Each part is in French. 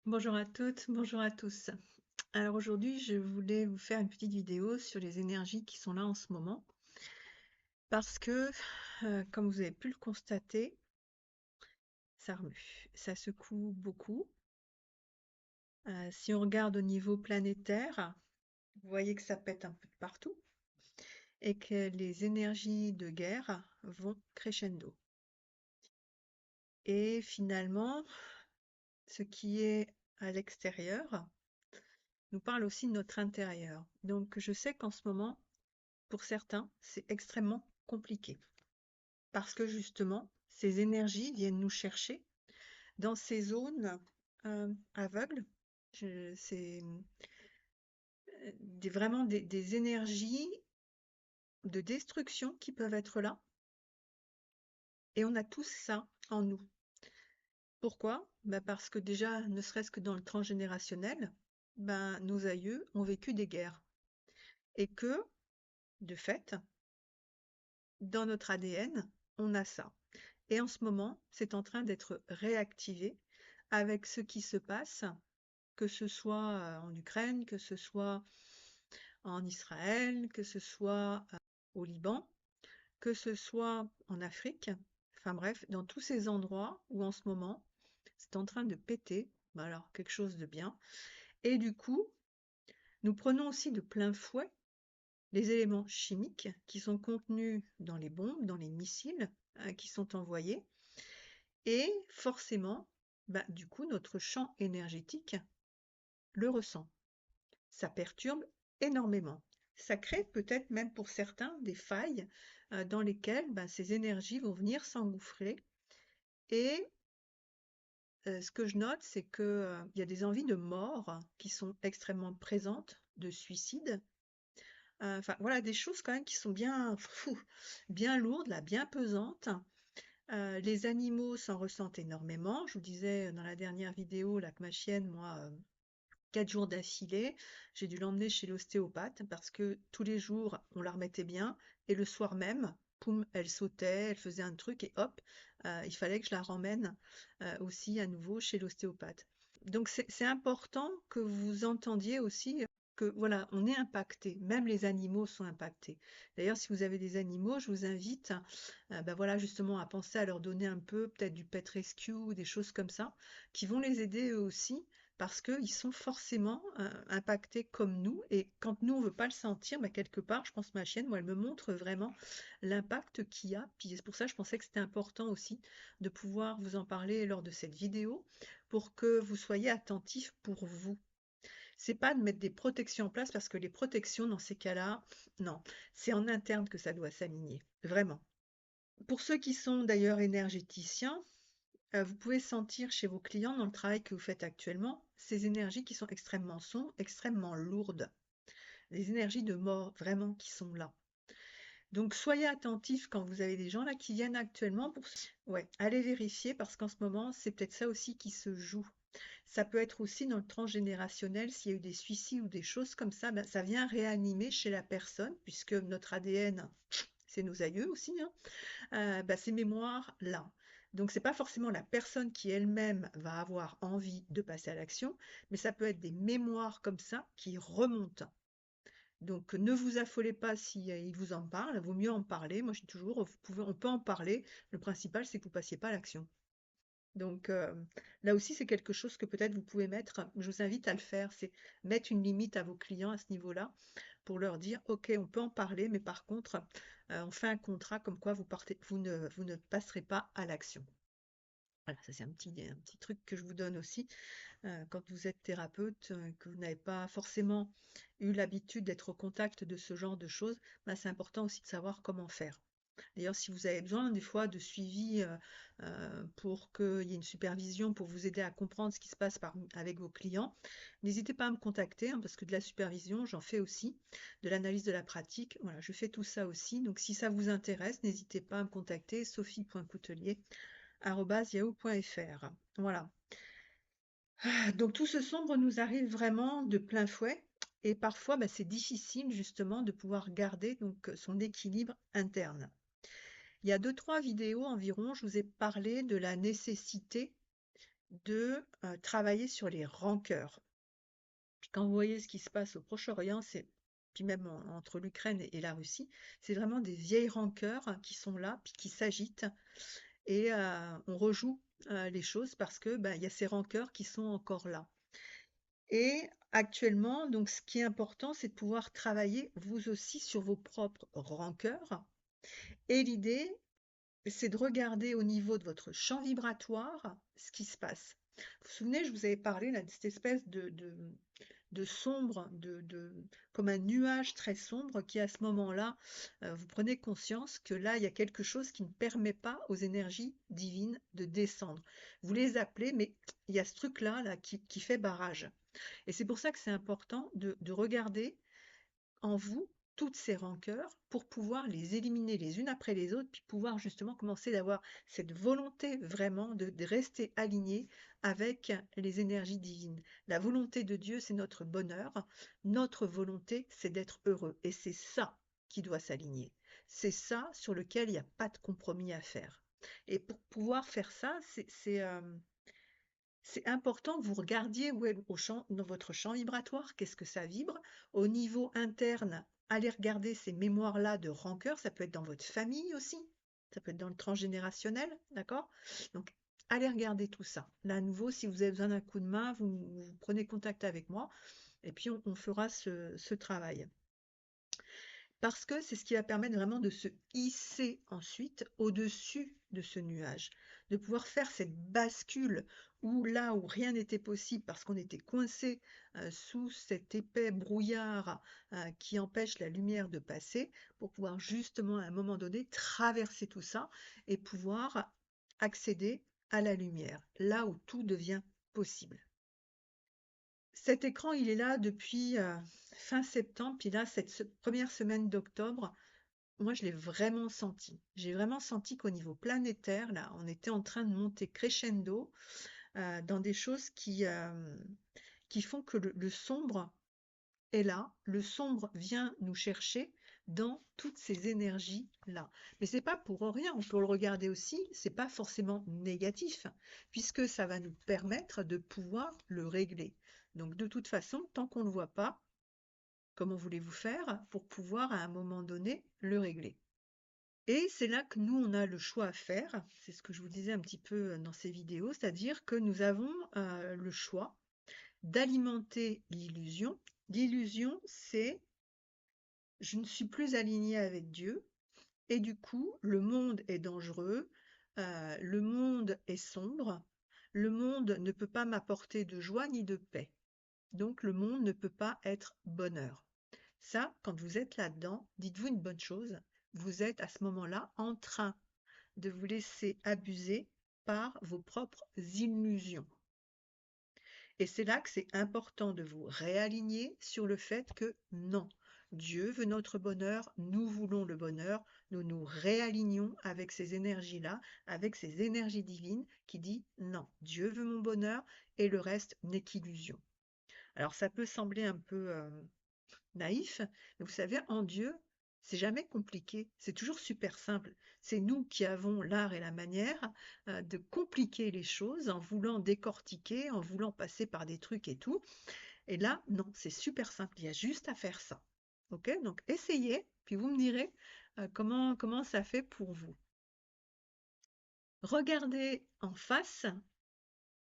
Bonjour à toutes, bonjour à tous. Alors aujourd'hui, je voulais vous faire une petite vidéo sur les énergies qui sont là en ce moment parce que, comme vous avez pu le constater, ça remue, ça secoue beaucoup. Si on regarde au niveau planétaire, vous voyez que ça pète un peu de partout et que les énergies de guerre vont crescendo. Et finalement, ce qui est à l'extérieur nous parle aussi de notre intérieur. Donc je sais qu'en ce moment, pour certains, c'est extrêmement compliqué parce que justement, ces énergies viennent nous chercher dans ces zones aveugles. C'est vraiment des énergies de destruction qui peuvent être là et on a tous ça en nous. Pourquoi? Parce que déjà, ne serait-ce que dans le transgénérationnel, nos aïeux ont vécu des guerres et que, de fait, dans notre ADN, on a ça. Et en ce moment, c'est en train d'être réactivé avec ce qui se passe, que ce soit en Ukraine, que ce soit en Israël, que ce soit au Liban, que ce soit en Afrique, enfin bref, dans tous ces endroits où en ce moment, c'est en train de péter, alors quelque chose de bien. Et du coup, nous prenons aussi de plein fouet les éléments chimiques qui sont contenus dans les bombes, dans les missiles qui sont envoyés. Et forcément, du coup, notre champ énergétique le ressent. Ça perturbe énormément. Ça crée peut-être même pour certains des failles dans lesquelles ces énergies vont venir s'engouffrer. Et ce que je note, c'est qu'il y a des envies de mort qui sont extrêmement présentes, de suicide. Enfin, voilà, des choses quand même qui sont bien lourdes, là, bien pesantes. Les animaux s'en ressentent énormément. Je vous disais dans la dernière vidéo là, que ma chienne, moi, 4 jours d'affilée, j'ai dû l'emmener chez l'ostéopathe parce que tous les jours, on la remettait bien et le soir même, poum, elle sautait, elle faisait un truc et hop, il fallait que je la ramène aussi à nouveau chez l'ostéopathe. Donc c'est important que vous entendiez aussi que voilà, on est impacté, même les animaux sont impactés. D'ailleurs, si vous avez des animaux, je vous invite voilà, justement à penser à leur donner un peu peut-être du pet rescue ou des choses comme ça, qui vont les aider eux aussi parce qu'ils sont forcément impactés comme nous. Et quand nous, on ne veut pas le sentir, quelque part, je pense que ma chienne, moi, elle me montre vraiment l'impact qu'il y a. Puis c'est pour ça que je pensais que c'était important aussi de pouvoir vous en parler lors de cette vidéo pour que vous soyez attentifs pour vous. C'est pas de mettre des protections en place parce que les protections, dans ces cas-là, non, c'est en interne que ça doit s'aligner, vraiment. Pour ceux qui sont d'ailleurs énergéticiens, vous pouvez sentir chez vos clients dans le travail que vous faites actuellement, ces énergies qui sont extrêmement sombres, extrêmement lourdes. Les énergies de mort vraiment qui sont là. Donc soyez attentifs quand vous avez des gens là qui viennent actuellement pour ouais, allez vérifier parce qu'en ce moment, c'est peut-être ça aussi qui se joue. Ça peut être aussi dans le transgénérationnel, s'il y a eu des suicides ou des choses comme ça, ça vient réanimer chez la personne, puisque notre ADN, c'est nos aïeux aussi, hein, ces mémoires-là. Donc, c'est pas forcément la personne qui elle-même va avoir envie de passer à l'action, mais ça peut être des mémoires comme ça qui remontent. Donc, ne vous affolez pas si il vous en parle, il vaut mieux en parler. Moi, je dis toujours, on peut en parler. Le principal, c'est que vous passiez pas à l'action. Donc, là aussi, c'est quelque chose que peut-être vous pouvez mettre. Je vous invite à le faire, c'est mettre une limite à vos clients à ce niveau-là pour leur dire, OK, on peut en parler, mais par contre, on fait un contrat comme quoi vous ne passerez pas à l'action. Voilà, ça c'est un petit truc que je vous donne aussi quand vous êtes thérapeute, que vous n'avez pas forcément eu l'habitude d'être au contact de ce genre de choses, c'est important aussi de savoir comment faire. D'ailleurs, si vous avez besoin des fois de suivi pour qu'il y ait une supervision, pour vous aider à comprendre ce qui se passe avec vos clients, n'hésitez pas à me contacter, hein, parce que de la supervision, j'en fais aussi, de l'analyse de la pratique, voilà, je fais tout ça aussi. Donc si ça vous intéresse, n'hésitez pas à me contacter, sophie.coutelier@yahoo.fr. Voilà. Donc tout ce sombre nous arrive vraiment de plein fouet et parfois c'est difficile justement de pouvoir garder donc son équilibre interne. Il y a 2-3 vidéos environ, je vous ai parlé de la nécessité de travailler sur les rancœurs. Puis quand vous voyez ce qui se passe au Proche-Orient, puis même entre l'Ukraine et la Russie, c'est vraiment des vieilles rancœurs qui sont là, puis qui s'agitent, et on rejoue les choses parce que ben, il y a ces rancœurs qui sont encore là. Et actuellement, donc ce qui est important, c'est de pouvoir travailler vous aussi sur vos propres rancœurs. Et l'idée, c'est de regarder au niveau de votre champ vibratoire ce qui se passe. Vous vous souvenez, je vous avais parlé là, de cette espèce de sombre, comme un nuage très sombre qui, à ce moment-là, vous prenez conscience que là, il y a quelque chose qui ne permet pas aux énergies divines de descendre. Vous les appelez, mais il y a ce truc-là là, qui fait barrage. Et c'est pour ça que c'est important de regarder en vous toutes ces rancœurs pour pouvoir les éliminer les unes après les autres, puis pouvoir justement commencer d'avoir cette volonté vraiment de rester aligné avec les énergies divines. La volonté de Dieu, c'est notre bonheur. Notre volonté, c'est d'être heureux. Et c'est ça qui doit s'aligner. C'est ça sur lequel il n'y a pas de compromis à faire. Et pour pouvoir faire ça, c'est important que vous regardiez où est dans votre champ vibratoire, qu'est-ce que ça vibre. Au niveau interne, allez regarder ces mémoires-là de rancœur, ça peut être dans votre famille aussi, ça peut être dans le transgénérationnel, d'accord? Donc, allez regarder tout ça. Là, à nouveau, si vous avez besoin d'un coup de main, vous prenez contact avec moi et puis on fera ce travail. Parce que c'est ce qui va permettre vraiment de se hisser ensuite au-dessus de ce nuage, de pouvoir faire cette bascule où là où rien n'était possible parce qu'on était coincé sous cet épais brouillard qui empêche la lumière de passer, pour pouvoir justement à un moment donné traverser tout ça et pouvoir accéder à la lumière, là où tout devient possible. Cet écran, il est là depuis fin septembre, puis là, cette première semaine d'octobre, moi, je l'ai vraiment senti. J'ai vraiment senti qu'au niveau planétaire, là, on était en train de monter crescendo dans des choses qui font que le sombre est là. Le sombre vient nous chercher dans toutes ces énergies-là. Mais c'est pas pour rien, on peut le regarder aussi, c'est pas forcément négatif, puisque ça va nous permettre de pouvoir le régler. Donc de toute façon, tant qu'on ne le voit pas, comment voulez-vous faire pour pouvoir à un moment donné le régler? Et c'est là que nous, on a le choix à faire. C'est ce que je vous disais un petit peu dans ces vidéos, c'est-à-dire que nous avons le choix d'alimenter l'illusion. L'illusion, c'est je ne suis plus aligné avec Dieu et du coup, le monde est dangereux, le monde est sombre, le monde ne peut pas m'apporter de joie ni de paix. Donc, le monde ne peut pas être bonheur. Ça, quand vous êtes là-dedans, dites-vous une bonne chose, vous êtes à ce moment-là en train de vous laisser abuser par vos propres illusions. Et c'est là que c'est important de vous réaligner sur le fait que non, Dieu veut notre bonheur, nous voulons le bonheur, nous nous réalignons avec ces énergies-là, avec ces énergies divines qui dit non, Dieu veut mon bonheur et le reste n'est qu'illusion. Alors ça peut sembler un peu naïf, mais vous savez, en Dieu, c'est jamais compliqué, c'est toujours super simple. C'est nous qui avons l'art et la manière de compliquer les choses en voulant décortiquer, en voulant passer par des trucs et tout. Et là, non, c'est super simple, il y a juste à faire ça. Ok? Donc essayez, puis vous me direz comment ça fait pour vous. Regardez en face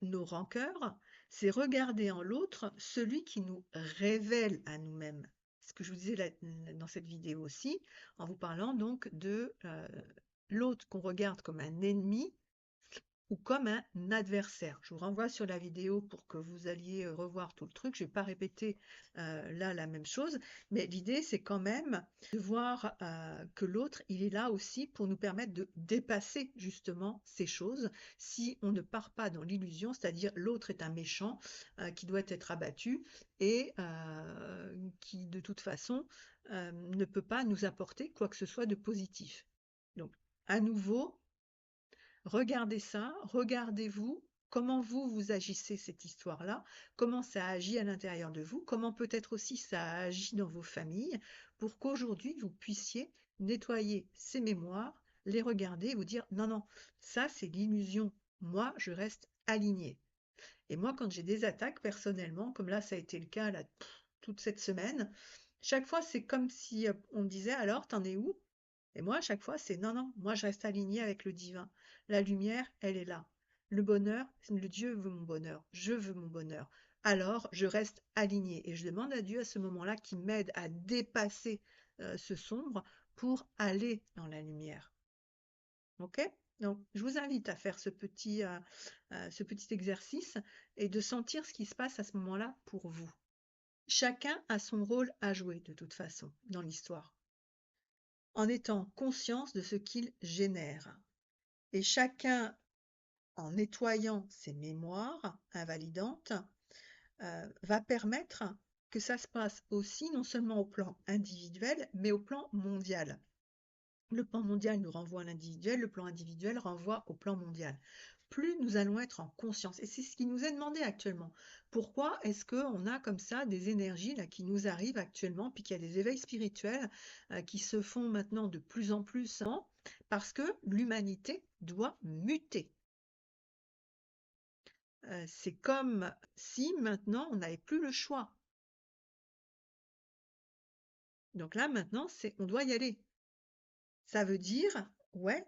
nos rancœurs, c'est regarder en l'autre celui qui nous révèle à nous-mêmes. Ce que je vous disais dans cette vidéo aussi, en vous parlant donc de l'autre qu'on regarde comme un ennemi ou comme un adversaire. Je vous renvoie sur la vidéo pour que vous alliez revoir tout le truc. Je ne vais pas répéter là la même chose, mais l'idée c'est quand même de voir que l'autre, il est là aussi pour nous permettre de dépasser justement ces choses. Si on ne part pas dans l'illusion, c'est-à-dire l'autre est un méchant qui doit être abattu et qui de toute façon ne peut pas nous apporter quoi que ce soit de positif. Donc, à nouveau, regardez ça, regardez-vous, comment vous agissez cette histoire-là, comment ça agit à l'intérieur de vous, comment peut-être aussi ça agit dans vos familles, pour qu'aujourd'hui vous puissiez nettoyer ces mémoires, les regarder et vous dire non, non, ça c'est l'illusion, moi je reste aligné. Et moi, quand j'ai des attaques, personnellement, comme là, ça a été le cas là, toute cette semaine, chaque fois, c'est comme si on me disait, alors, t'en es où? Et moi, à chaque fois, c'est non, non, moi, je reste alignée avec le divin. La lumière, elle est là. Le bonheur, le Dieu veut mon bonheur. Je veux mon bonheur. Alors, je reste alignée et je demande à Dieu à ce moment-là qu'il m'aide à dépasser ce sombre pour aller dans la lumière. Ok? Donc, je vous invite à faire ce petit exercice et de sentir ce qui se passe à ce moment-là pour vous. Chacun a son rôle à jouer de toute façon dans l'histoire, en étant conscience de ce qu'il génère. Et chacun, en nettoyant ses mémoires invalidantes, va permettre que ça se passe aussi non seulement au plan individuel, mais au plan mondial. Le plan mondial nous renvoie à l'individuel, le plan individuel renvoie au plan mondial. Plus nous allons être en conscience, et c'est ce qui nous est demandé actuellement. Pourquoi est-ce qu'on a comme ça des énergies là, qui nous arrivent actuellement, puis qu'il y a des éveils spirituels qui se font maintenant de plus en plus, parce que l'humanité doit muter. C'est comme si maintenant on n'avait plus le choix. Donc là maintenant, on doit y aller. Ça veut dire, ouais,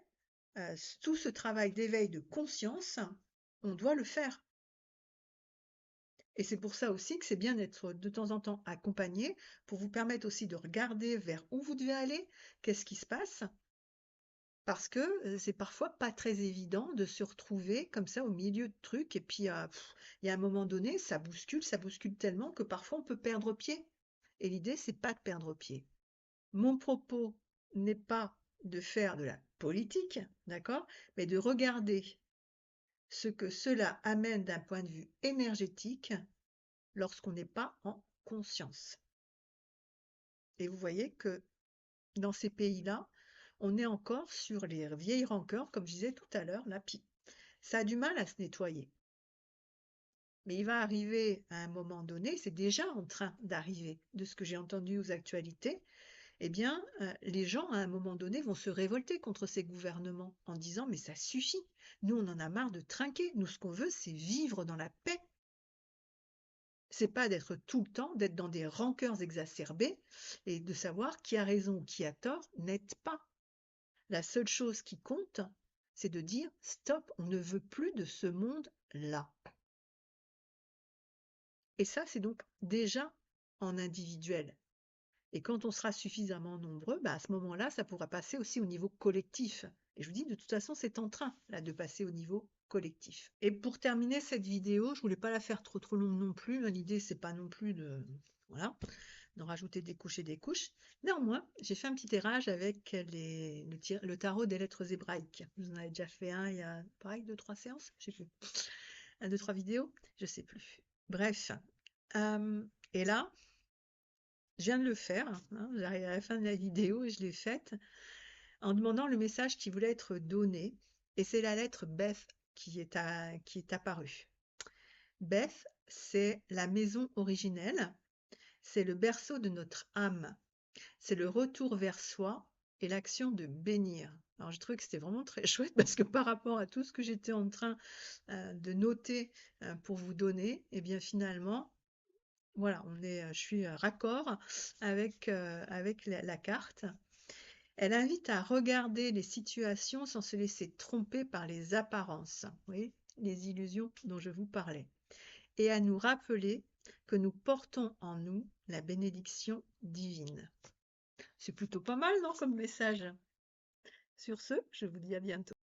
tout ce travail d'éveil de conscience, on doit le faire. Et c'est pour ça aussi que c'est bien d'être de temps en temps accompagné pour vous permettre aussi de regarder vers où vous devez aller, qu'est-ce qui se passe, parce que c'est parfois pas très évident de se retrouver comme ça au milieu de trucs et puis il y a un moment donné, ça bouscule tellement que parfois on peut perdre pied. Et l'idée, c'est pas de perdre pied. Mon propos n'est pas de faire de la politique, d'accord, mais de regarder ce que cela amène d'un point de vue énergétique lorsqu'on n'est pas en conscience. Et vous voyez que dans ces pays-là, on est encore sur les vieilles rancœurs, comme je disais tout à l'heure, là, puis ça a du mal à se nettoyer. Mais il va arriver à un moment donné, c'est déjà en train d'arriver, de ce que j'ai entendu aux actualités, eh bien, les gens, à un moment donné, vont se révolter contre ces gouvernements en disant « mais ça suffit, nous on en a marre de trinquer, nous ce qu'on veut c'est vivre dans la paix ». C'est pas d'être tout le temps, d'être dans des rancœurs exacerbées et de savoir qui a raison ou qui a tort, n'aide pas. La seule chose qui compte, c'est de dire « stop, on ne veut plus de ce monde-là ». Et ça, c'est donc déjà en individuel. Et quand on sera suffisamment nombreux, à ce moment-là, ça pourra passer aussi au niveau collectif. Et je vous dis, de toute façon, c'est en train là, de passer au niveau collectif. Et pour terminer cette vidéo, je voulais pas la faire trop longue non plus. L'idée, c'est pas non plus de rajouter des couches et des couches. Néanmoins, j'ai fait un petit tirage avec le tarot des lettres hébraïques. Vous en avez déjà fait un il y a, pareil, 2-3 séances, je sais plus. 2-3 vidéos, je sais plus. Bref. Et là, je viens de le faire, j'arrive à la fin de la vidéo et je l'ai faite en demandant le message qui voulait être donné, et c'est la lettre Beth qui est apparue. Beth, c'est la maison originelle, c'est le berceau de notre âme, c'est le retour vers soi et l'action de bénir. Alors je trouve que c'était vraiment très chouette parce que par rapport à tout ce que j'étais en train de noter pour vous donner, et bien finalement, voilà, je suis raccord avec la carte. Elle invite à regarder les situations sans se laisser tromper par les apparences, vous voyez, les illusions dont je vous parlais, et à nous rappeler que nous portons en nous la bénédiction divine. C'est plutôt pas mal, non, comme message? Sur ce, je vous dis à bientôt.